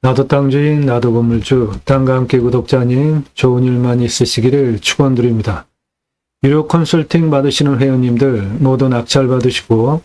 나도 땅주인, 나도 건물주, 땅과 함께 구독자님, 좋은 일만 있으시기를 축원드립니다. 유료 컨설팅 받으시는 회원님들 모두 낙찰 받으시고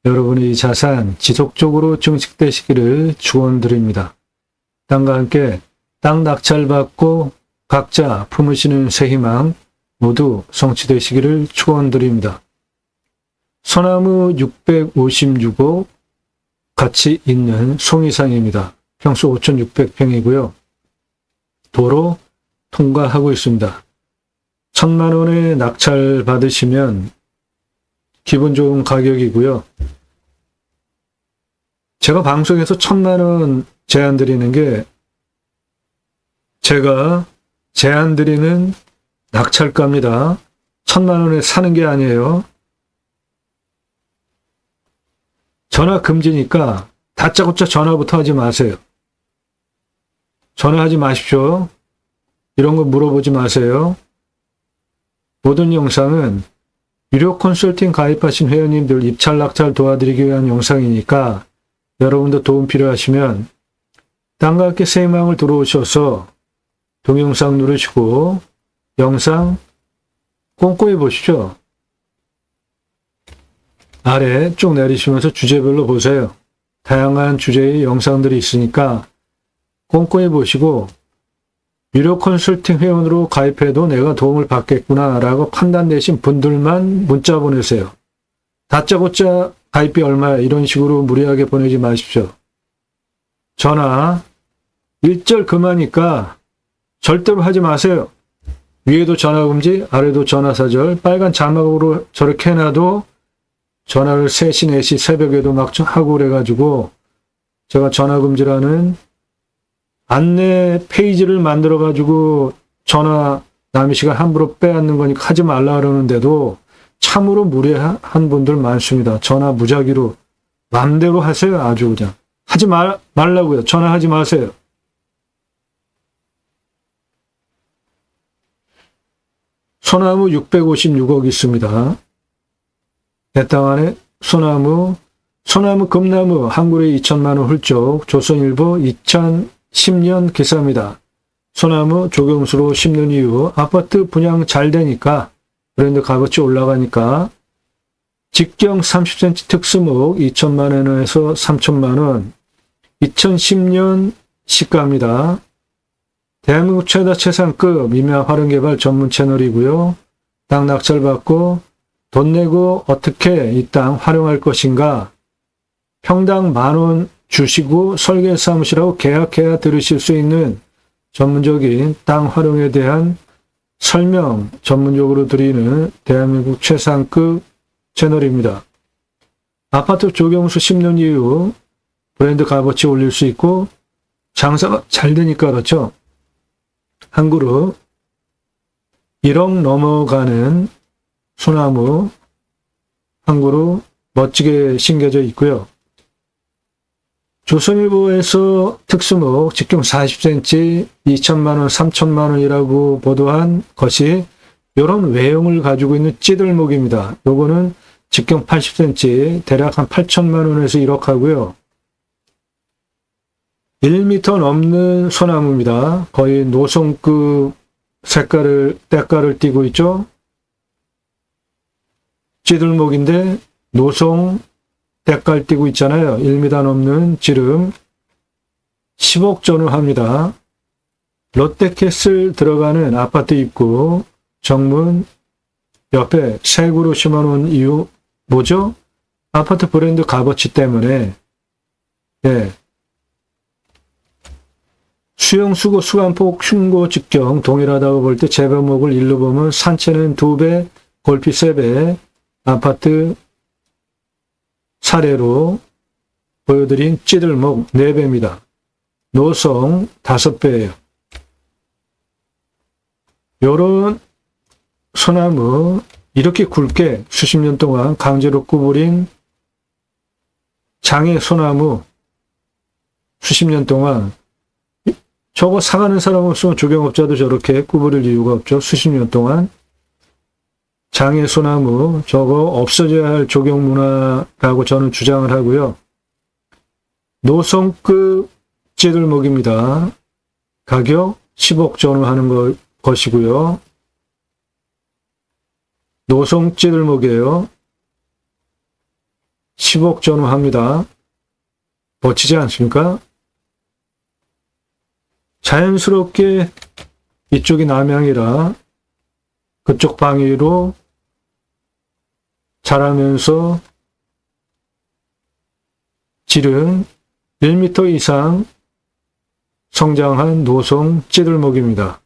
여러분의 자산 지속적으로 증식되시기를 축원드립니다. 땅과 함께 땅 낙찰 받고 각자 품으시는 새 희망 모두 성취되시기를 축원드립니다. 소나무 656호 같이 있는 송이상입니다. 평수 5,600평이고요. 도로 통과하고 있습니다. 1,000만 원에 낙찰 받으시면 기분 좋은 가격이고요. 제가 방송에서 1,000만 원 제안 드리는 게 제가 제안 드리는 낙찰가입니다. 1,000만 원에 사는 게 아니에요. 전화 금지니까 다짜고짜 전화부터 하지 마세요. 전화하지 마십시오. 이런 거 물어보지 마세요. 모든 영상은 유료 컨설팅 가입하신 회원님들 입찰 낙찰 도와드리기 위한 영상이니까 여러분도 도움 필요하시면 땅과 함께 새 희망을 들어오셔서 동영상 누르시고 영상 꼼꼼히 보시죠. 아래 쭉 내리시면서 주제별로 보세요. 다양한 주제의 영상들이 있으니까 꼼꼼히 보시고 유료 컨설팅 회원으로 가입해도 내가 도움을 받겠구나 라고 판단되신 분들만 문자 보내세요. 다짜고짜 가입비 얼마야 이런 식으로 무리하게 보내지 마십시오. 전화 일절 금하니까 절대로 하지 마세요. 위에도 전화금지, 아래도 전화사절, 빨간 자막으로 저렇게 해놔도 전화를 3시, 4시 새벽에도 막 하고 그래가지고 제가 전화금지라는 안내 페이지를 만들어가지고 전화 남의 시간 함부로 빼앗는 거니까 하지 말라 그러는데도 참으로 무례한 분들 많습니다. 전화 무작위로 마음대로 하세요. 아주 그냥. 하지 말라고요. 전화하지 마세요. 소나무 656억 있습니다. 내 땅 안에 소나무 금나무 한 그루에 2천만 원 훌쩍 조선일보 2010년 기사입니다. 소나무 조경수로 심는 이유 아파트 분양 잘 되니까 브랜드 값어치 올라가니까 직경 30cm 특수목 2천만 원에서 3천만 원 2010년 시가입니다. 대한민국 최다 최상급 미미화 활용개발 전문 채널이고요. 땅 낙찰 받고 돈 내고 어떻게 이 땅 활용할 것인가 평당 10,000원 주시고 설계사무실하고 계약해야 들으실 수 있는 전문적인 땅 활용에 대한 설명 전문적으로 드리는 대한민국 최상급 채널입니다. 아파트 조경수 10년 이후 브랜드 값어치 올릴 수 있고 장사가 잘 되니까 그렇죠. 한 그루 1억 넘어가는 소나무 한 그루 멋지게 심겨져 있고요. 조선일보에서 특수목 직경 40cm 2천만 원, 3천만 원이라고 보도한 것이 이런 외형을 가지고 있는 찌들목입니다. 요거는 직경 80cm 대략 한 8천만 원에서 1억 하고요. 1m 넘는 소나무입니다. 거의 노송급 때깔을 띠고 있죠. 찌들목인데 노송 때깔 띠고 있잖아요. 1m 넘는 지름 10억 전후합니다. 롯데캐슬 들어가는 아파트 입구 정문 옆에 새 그루 심어놓은 이유 뭐죠? 아파트 브랜드 값어치 때문에 수용, 수고, 수간폭, 흉고, 직경 동일하다고 볼 때 재배목을 일로 보면 산채는 2배, 골피 3배, 아파트 사례로 보여드린 찌들목 4배입니다. 노송 5배예요. 요런 소나무 이렇게 굵게 수십 년 동안 강제로 구부린 장애 소나무 수십 년 동안 저거 사가는 사람 없으면 조경업자도 저렇게 구부릴 이유가 없죠. 수십 년 동안. 장애 소나무 저거 없어져야 할 조경 문화라고 저는 주장을 하고요. 노송급 찌들목입니다. 가격 10억 전후 하는 것이고요. 노송 찌들목이에요. 10억 전후 합니다. 멋지지 않습니까? 자연스럽게 이쪽이 남향이라 그쪽 방위로 자라면서 질은 1m 이상 성장한 노송 찌들목입니다.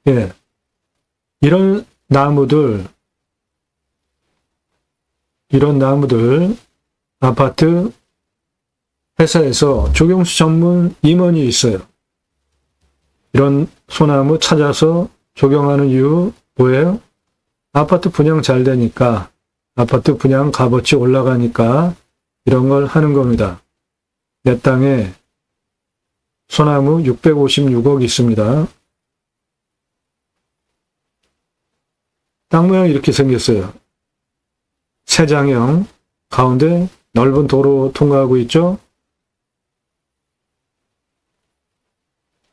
예. 이런 나무들 아파트 회사에서 조경수 전문 임원이 있어요. 이런 소나무 찾아서 조경하는 이유 뭐예요? 아파트 분양 잘 되니까, 아파트 분양 값어치 올라가니까 이런 걸 하는 겁니다. 내 땅에 소나무 656억 있습니다. 땅 모양이 이렇게 생겼어요. 세장형, 가운데 넓은 도로 통과하고 있죠?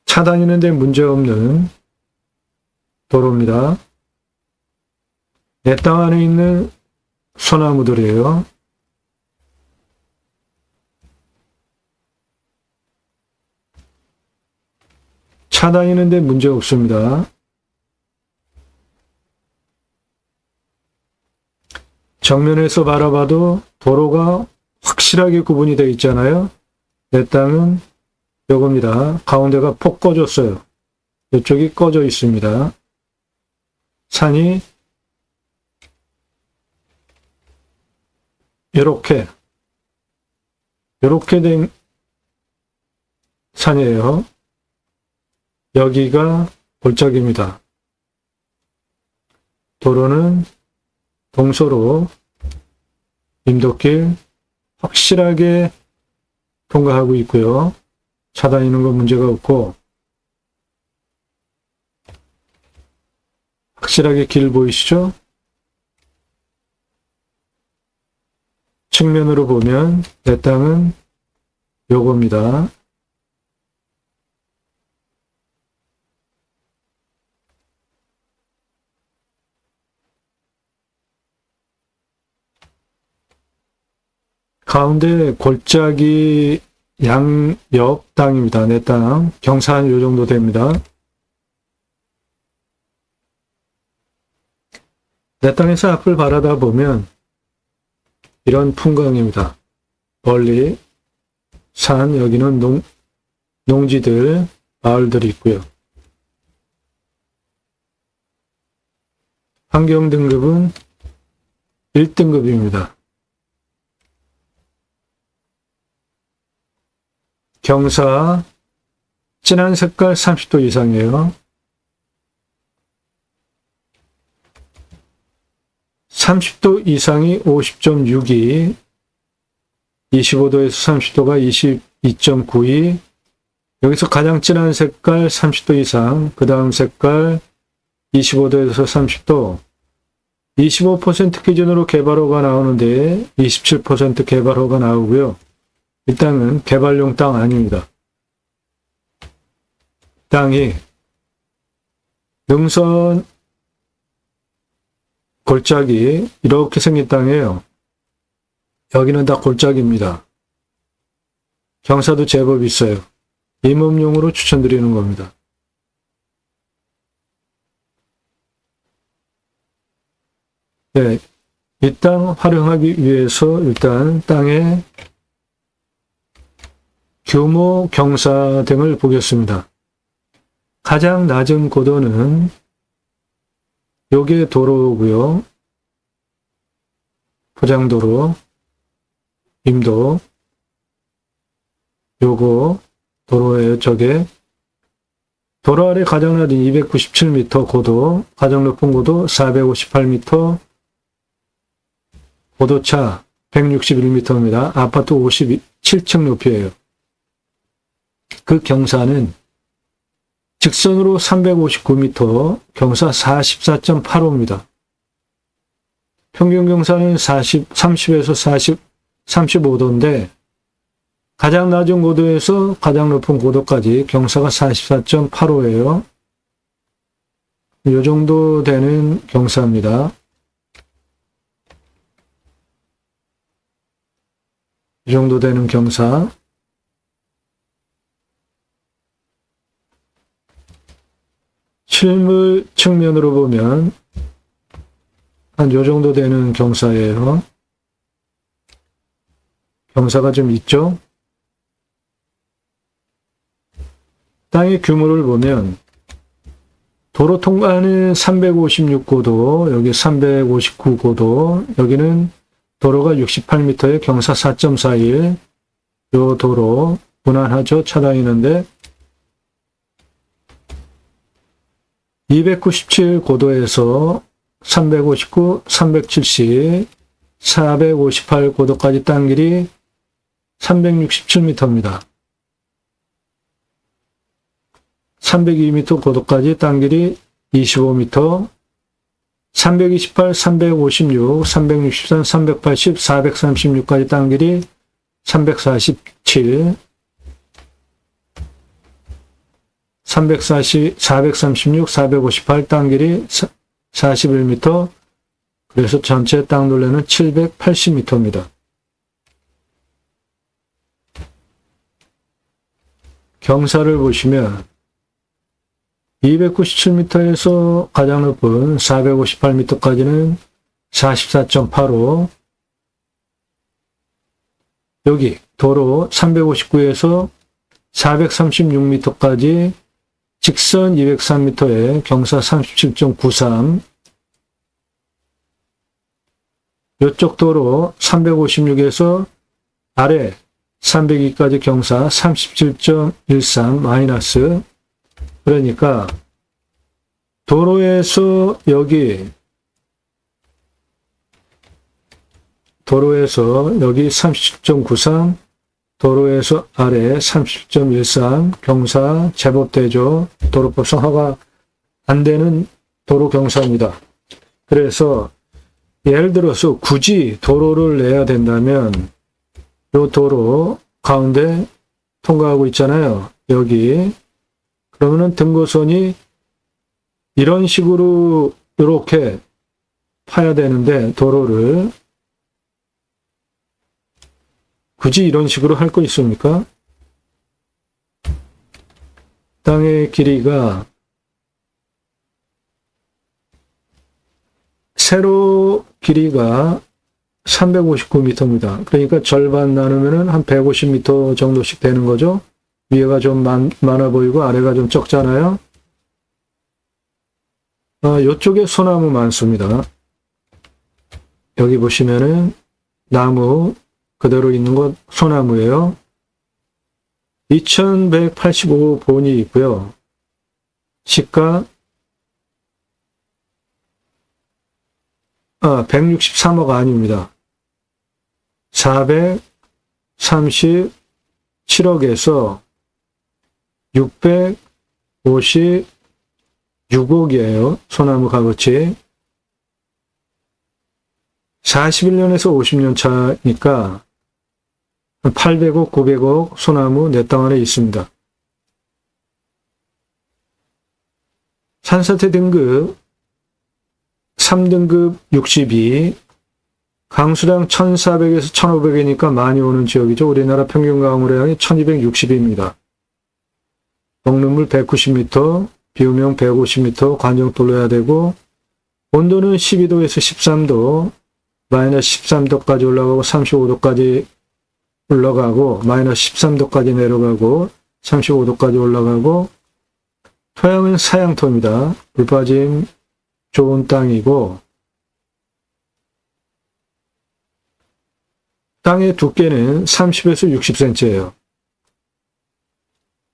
차 다니는 데 문제없는 도로입니다. 내 땅 안에 있는 소나무들이에요. 차 다니는 데 문제 없습니다. 정면에서 바라봐도 도로가 확실하게 구분이 되어 있잖아요. 내 땅은 요겁니다. 가운데가 폭 꺼졌어요. 이쪽이 꺼져 있습니다. 산이 이렇게 된 산이에요. 여기가 골짜기입니다. 도로는 동서로 임도길 확실하게 통과하고 있고요. 차 다니는 건 문제가 없고 확실하게 길 보이시죠? 측면으로 보면 내 땅은 요겁니다. 가운데 골짜기 양옆 땅입니다. 내 땅. 경사 한 요 정도 됩니다. 내 땅에서 앞을 바라다 보면 이런 풍광입니다. 멀리 산, 여기는 농지들, 마을들이 있고요. 환경 등급은 1등급입니다. 경사 진한 색깔 30도 이상이에요. 30도 이상이 50.62, 25도에서 30도가 22.92, 여기서 가장 진한 색깔 30도 이상, 그 다음 색깔 25도에서 30도, 25% 기준으로 개발호가 나오는데 27% 개발호가 나오고요. 이 땅은 개발용 땅 아닙니다. 땅이 능선 골짜기 이렇게 생긴 땅이에요. 여기는 다 골짜기입니다. 경사도 제법 있어요. 임업용으로 추천드리는 겁니다. 네, 이 땅 활용하기 위해서 일단 땅의 규모, 경사 등을 보겠습니다. 가장 낮은 고도는 요게 도로고요. 포장도로, 임도, 요거 도로예요. 저게 도로 아래 가장 낮은 297m 고도, 가장 높은 고도 458m, 고도차 161m입니다. 아파트 57층 높이에요. 그 경사는 직선으로 359m, 경사 44.85입니다. 평균 경사는 30에서 35도인데 가장 낮은 고도에서 가장 높은 고도까지 경사가 44.85예요. 이 정도 되는 경사입니다. 이 정도 되는 경사. 실물 측면으로 보면 한 요 정도 되는 경사예요. 경사가 좀 있죠? 땅의 규모를 보면 도로 통과하는 356고도, 여기 359고도, 여기는 도로가 68m에 경사 4.41, 요 도로 무난하죠? 차량이는데 297고도에서 359, 370, 458고도까지 땅 길이 367m입니다. 302m 고도까지 땅 길이 25m, 328, 356, 363, 380, 436까지 땅 길이 347, 340, 436, 458 땅 길이 41m, 그래서 전체 땅 둘레는 780m입니다. 경사를 보시면 297m에서 가장 높은 458m까지는 44.85, 여기 도로 359에서 436m까지 직선 203m에 경사 37.93, 이쪽 도로 356에서 아래 302까지 경사 37.13 마이너스, 그러니까 도로에서 여기 37.93, 도로에서 아래 30.13 경사 제법 되죠. 도로법상 허가 안 되는 도로 경사입니다. 그래서 예를 들어서 굳이 도로를 내야 된다면 이 도로 가운데 통과하고 있잖아요. 여기. 그러면은 등고선이 이런 식으로 이렇게 파야 되는데 도로를 굳이 이런 식으로 할 거 있습니까? 땅의 길이가 세로 길이가 359m입니다. 그러니까 절반 나누면은 한 150m 정도씩 되는 거죠. 위에가 좀 많아 보이고 아래가 좀 적잖아요. 이쪽에 소나무 많습니다. 여기 보시면은 나무 그대로 있는 것 소나무예요. 2185본이 있고요. 시가 163억 아닙니다. 437억에서 656억이에요. 소나무 값어치. 41년에서 50년 차니까 800억, 900억 소나무 내 땅 안에 있습니다. 산사태 등급 3등급 62, 강수량 1400에서 1500이니까 많이 오는 지역이죠. 우리나라 평균 강우량이 1260입니다. 먹는물 190m, 비우명 150m 관정돌로 해야 되고, 온도는 12도에서 13도, 마이너스 13도까지 올라가고 35도까지 올라가고 마이너스 13도까지 내려가고 35도까지 올라가고, 토양은 사양토입니다. 물빠짐 좋은 땅이고, 땅의 두께는 30에서 60cm예요.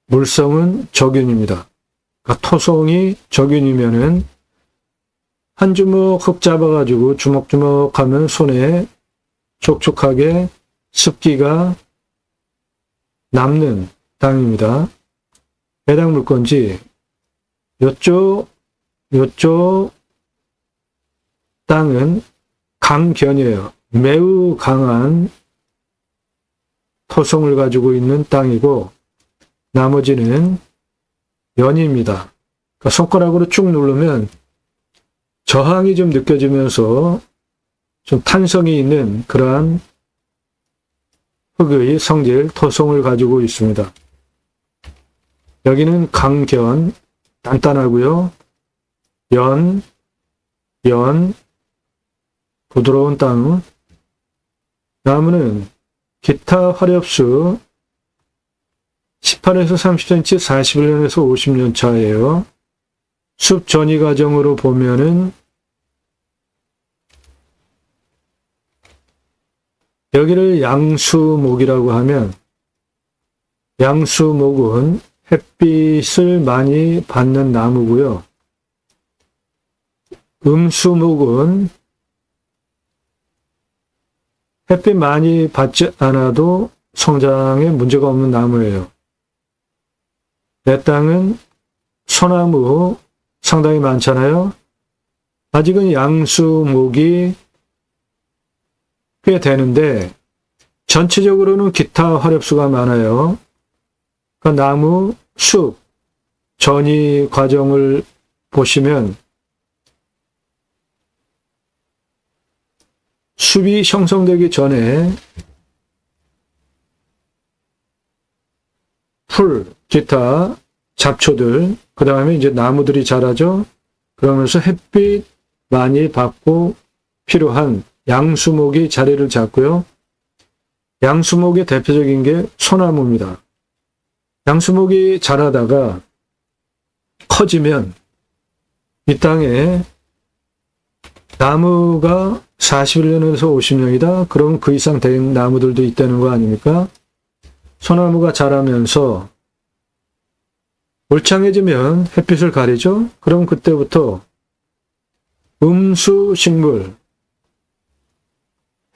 물성은 적윤입니다. 그러니까 토성이 적윤이면은 한 주먹 흙 잡아가지고 주먹주먹 하면 손에 촉촉하게 습기가 남는 땅입니다. 해당 물건지 요쪽 땅은 강견이에요. 매우 강한 토성을 가지고 있는 땅이고 나머지는 연입니다. 그러니까 손가락으로 쭉 누르면 저항이 좀 느껴지면서 좀 탄성이 있는 그러한 흙의 성질, 토성을 가지고 있습니다. 여기는 강견, 단단하고요. 연, 부드러운 땅. 나무는 기타 화렵수 18에서 30cm, 41년에서 50년 차예요. 숲 전이 과정으로 보면은 여기를 양수목이라고 하면 양수목은 햇빛을 많이 받는 나무고요. 음수목은 햇빛 많이 받지 않아도 성장에 문제가 없는 나무예요. 내 땅은 소나무 상당히 많잖아요. 아직은 양수목이 꽤 되는데 전체적으로는 기타 화렵수가 많아요. 그러니까 나무, 숲, 전이 과정을 보시면 숲이 형성되기 전에 풀, 기타, 잡초들, 그 다음에 이제 나무들이 자라죠. 그러면서 햇빛 많이 받고 필요한 양수목이 자리를 잡고요. 양수목의 대표적인 게 소나무입니다. 양수목이 자라다가 커지면 이 땅에 나무가 41년에서 50년이다. 그러면 그 이상 된 나무들도 있다는 거 아닙니까? 소나무가 자라면서 울창해지면 햇빛을 가리죠. 그럼 그때부터 음수식물,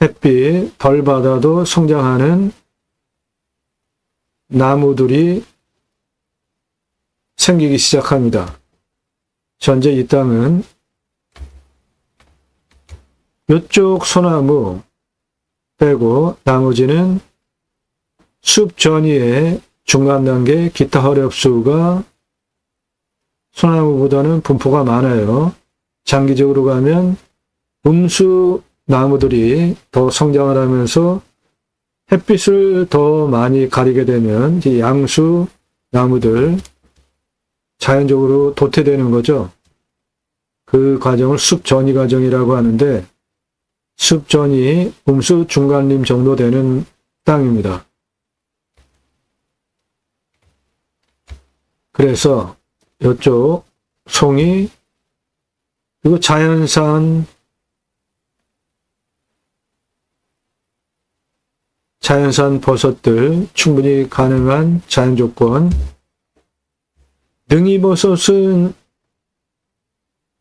햇빛 덜 받아도 성장하는 나무들이 생기기 시작합니다. 현재 이 땅은 이쪽 소나무 빼고 나머지는 숲 전이의 중간 단계 기타 화렵수가 소나무보다는 분포가 많아요. 장기적으로 가면 음수 나무들이 더 성장을 하면서 햇빛을 더 많이 가리게 되면 이 양수 나무들 자연적으로 도태되는 거죠. 그 과정을 숲전이 과정이라고 하는데 숲전이 음수 중간림 정도 되는 땅입니다. 그래서 이쪽 송이 그리고 자연산 버섯들 충분히 가능한 자연 조건. 능이버섯은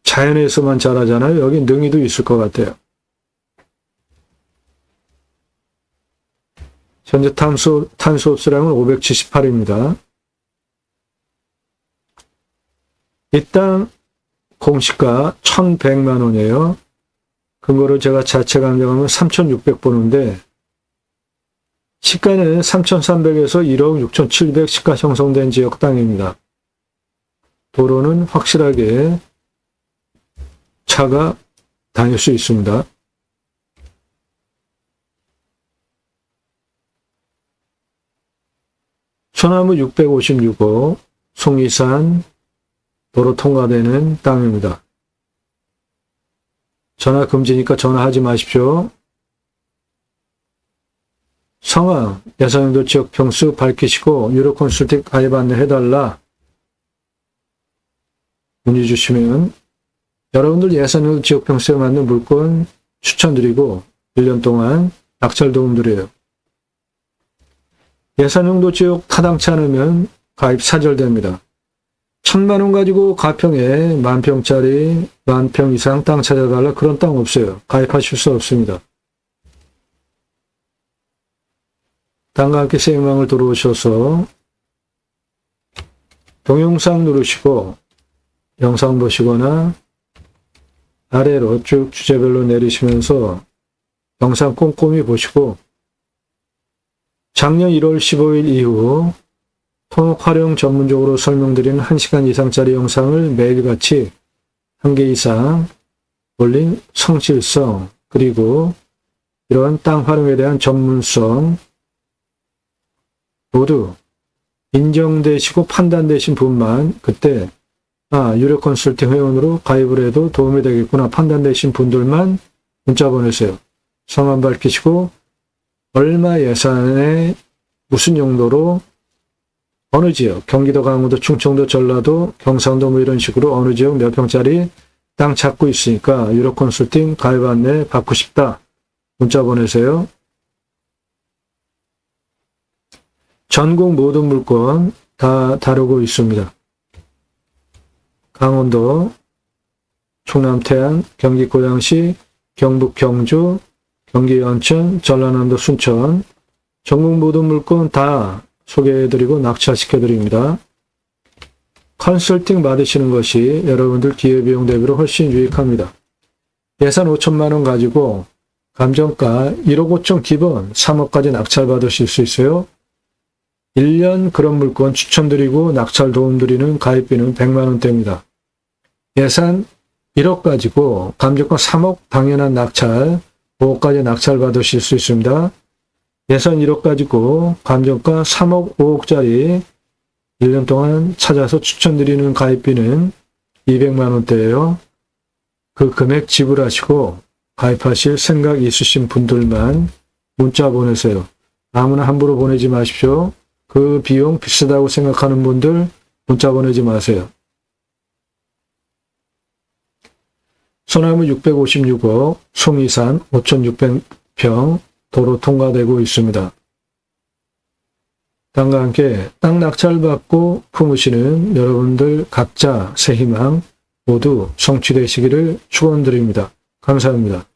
자연에서만 자라잖아요. 여기 능이도 있을 것 같아요. 현재 탄소 흡수량은 578입니다. 이 땅 공시가 1,100만 원이에요. 그거를 제가 자체 감정하면 3,600번인데 시가는 3,300에서 1억 6,700 시가 형성된 지역 땅입니다. 도로는 확실하게 차가 다닐 수 있습니다. 소나무 656호 송이산 도로 통과되는 땅입니다. 전화 금지니까 전화하지 마십시오. 성함, 예산용도 지역 평수 밝히시고 유료 컨설팅 가입 안내해달라 문의 주시면 여러분들 예산용도 지역 평수에 맞는 물건 추천드리고 1년 동안 낙찰 도움드려요. 예산용도 지역 타당치 않으면 가입 사절됩니다. 1,000만 원 가지고 가평에 10,000평짜리 10,000평 이상 땅 찾아달라 그런 땅 없어요. 가입하실 수 없습니다. 땅과 함께 생명을 들어오셔서 동영상 누르시고 영상 보시거나 아래로 쭉 주제별로 내리시면서 영상 꼼꼼히 보시고 작년 1월 15일 이후 통역 활용 전문적으로 설명드리는 1시간 이상짜리 영상을 매일같이 1개 이상 올린 성실성, 그리고 이러한 땅 활용에 대한 전문성 모두 인정되시고 판단되신 분만 그때 유료 컨설팅 회원으로 가입을 해도 도움이 되겠구나 판단되신 분들만 문자 보내세요. 성함 밝히시고 얼마 예산에 무슨 용도로 어느 지역, 경기도, 강원도, 충청도, 전라도, 경상도 뭐 이런 식으로 어느 지역 몇 평짜리 땅 찾고 있으니까 유료 컨설팅 가입 안내 받고 싶다. 문자 보내세요. 전국 모든 물건 다 다루고 있습니다. 강원도, 충남 태안, 경기 고양시, 경북 경주, 경기 연천, 전라남도 순천, 전국 모든 물건 다 소개해드리고 낙찰시켜드립니다. 컨설팅 받으시는 것이 여러분들 기회비용 대비로 훨씬 유익합니다. 예산 5천만 원 가지고 감정가 1억 5천 기본 3억까지 낙찰 받으실 수 있어요. 1년 그런 물건 추천드리고 낙찰 도움드리는 가입비는 100만 원대입니다. 예산 1억 가지고 감정가 3억 당연한 낙찰, 5억까지 낙찰 받으실 수 있습니다. 예산 1억 가지고 감정가 3억, 5억짜리 1년 동안 찾아서 추천드리는 가입비는 200만 원대예요. 그 금액 지불하시고 가입하실 생각 있으신 분들만 문자 보내세요. 아무나 함부로 보내지 마십시오. 그 비용 비싸다고 생각하는 분들 문자 보내지 마세요. 소나무 656억, 송이산 5,600평 도로 통과되고 있습니다. 땅과 함께 땅 낙찰받고 품으시는 여러분들 각자 새 희망 모두 성취되시기를 축원드립니다. 감사합니다.